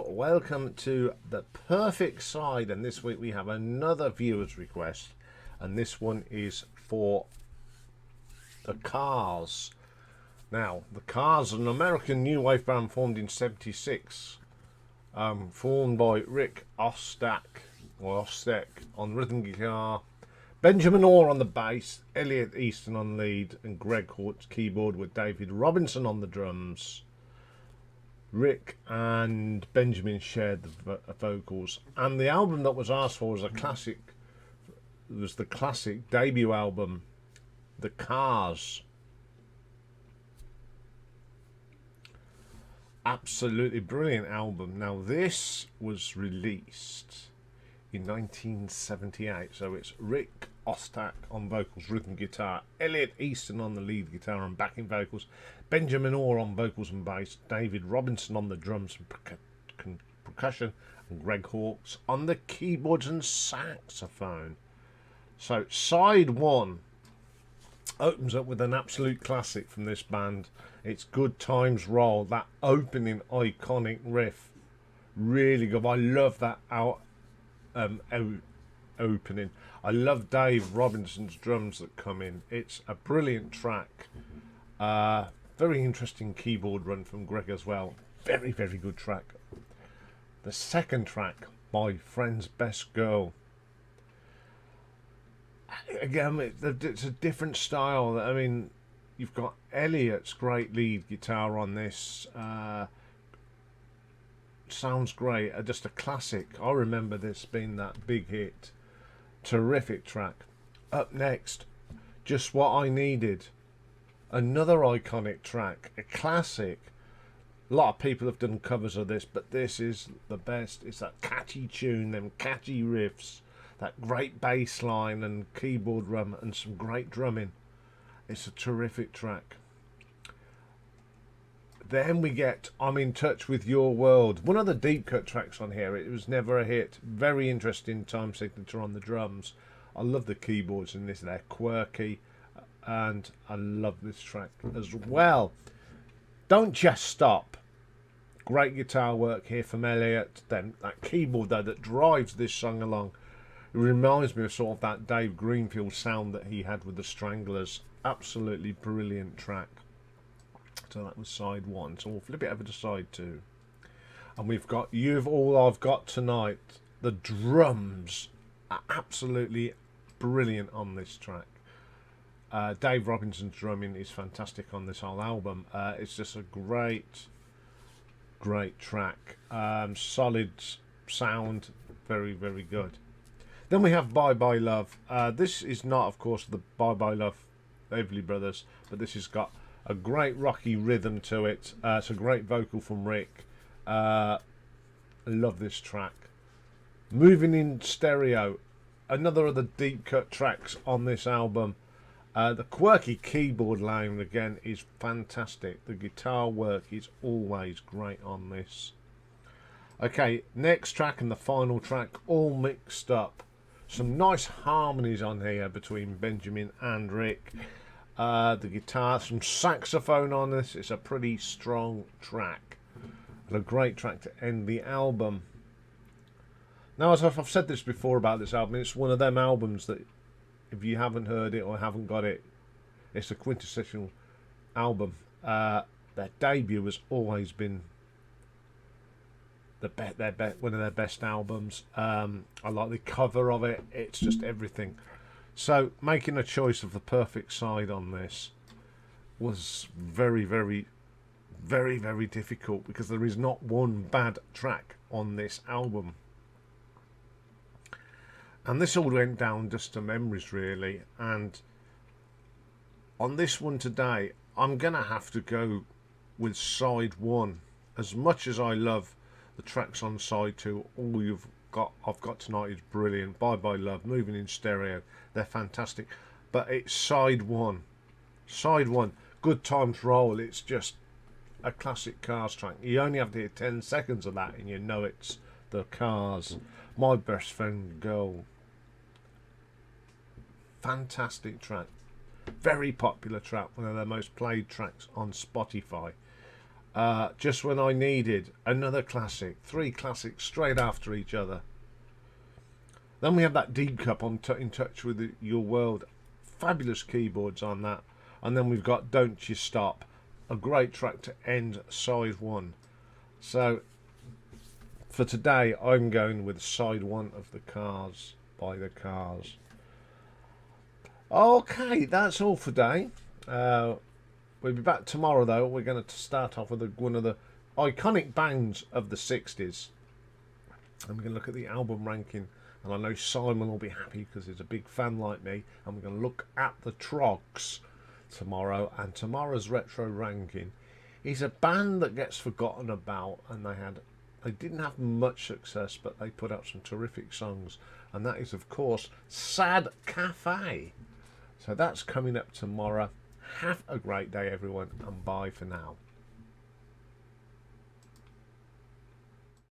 Welcome to the perfect side, and this week we have another viewer's request, and this one is for the Cars. Now, the Cars are an American new wave band formed in '76, formed by Rick Ostak on rhythm guitar, Benjamin Orr on the bass, Elliot Easton on lead, and Greg Hort's keyboard, with David Robinson on the drums. Rick and Benjamin shared the vocals, and the album that was asked for was a classic. It was the classic debut album, The Cars. Absolutely brilliant album. Now, this was released in 1978, so it's Rick Ostak on vocals, rhythm guitar, Elliot Easton on the lead guitar and backing vocals, Benjamin Orr on vocals and bass, David Robinson on the drums and percussion, and Greg Hawkes on the keyboards and saxophone. So side one opens up with an absolute classic from this band. It's Good Times Roll. That opening iconic riff, really good. I love that opening. I love Dave Robinson's drums that come in. It's a brilliant track. Very interesting keyboard run from Greg as well. Very, very good track. The second track, My Friend's Best Girl. Again, it's a different style. I mean, you've got Elliot's great lead guitar on this. Sounds great. Just a classic. I remember this being that big hit. Terrific track. Up next, Just What I Needed. Another iconic track, a classic. A lot of people have done covers of this, but this is the best. It's that catchy tune, them catchy riffs, that great bass line and keyboard run, and some great drumming. It's a terrific track. Then we get I'm in Touch with Your World, one of the deep cut tracks on here. It was never a hit. Very interesting time signature on the drums. I love the keyboards in this. They're quirky, and I love this track as well. Don't Just Stop. Great guitar work here from Elliot. Then that keyboard though that drives this song along. It reminds me of sort of that Dave Greenfield sound that he had with the Stranglers. Absolutely brilliant track. So that was side one. So we'll flip it over to side two. And we've got You've All I've Got Tonight. The drums are absolutely brilliant on this track. Dave Robinson's drumming is fantastic on this whole album. It's just a great track. Solid sound. Very, very good. Then we have Bye Bye Love. This is not, of course, the Bye Bye Love Everly Brothers, but this has got a great rocky rhythm to it. It's a great vocal from Rick. I love this track. Moving in Stereo, another of the deep cut tracks on this album. The quirky keyboard line again is fantastic. The guitar work is always great on this. Okay, next track and the final track, all mixed up. Some nice harmonies on here between Benjamin and Rick. The guitar, some saxophone on this. It's a pretty strong track. And a great track to end the album. Now, as I've said this before about this album, it's one of them albums that if you haven't heard it or haven't got it, it's a quintessential album. Their debut has always been one of their best albums. I like the cover of it. It's just everything. So making a choice of the perfect side on this was very, very, very, very difficult, because there is not one bad track on this album. And this all went down just to memories, really. And on this one today, I'm going to have to go with side one. As much as I love the tracks on side two, I've got tonight is brilliant. Bye Bye Love, Moving in Stereo, they're fantastic. but it's side one. Side one. Good Times Roll. It's just a classic Cars track. You only have to hear 10 seconds of that and you know it's the Cars. My Best Friend Girl. Fantastic track. Very popular track. One of the most played tracks on Spotify. Just When I Needed. Another classic. 3 classics straight after each other. Then we have that Deep Cup on In Touch with Your World. Fabulous keyboards on that. And then we've got Don't You Stop. A great track to end side one. So for today I'm going with side one of the Cars by the Cars. Okay, that's all for today. We'll be back tomorrow though. We're going to start off with one of the iconic bands of the 60s. And we're going to look at the album ranking. And I know Simon will be happy because he's a big fan like me. And we're going to look at the Trogs tomorrow. And tomorrow's retro ranking is a band that gets forgotten about. And they didn't have much success, but they put out some terrific songs. And that is, of course, Sad Cafe. So that's coming up tomorrow. Have a great day, everyone. And bye for now.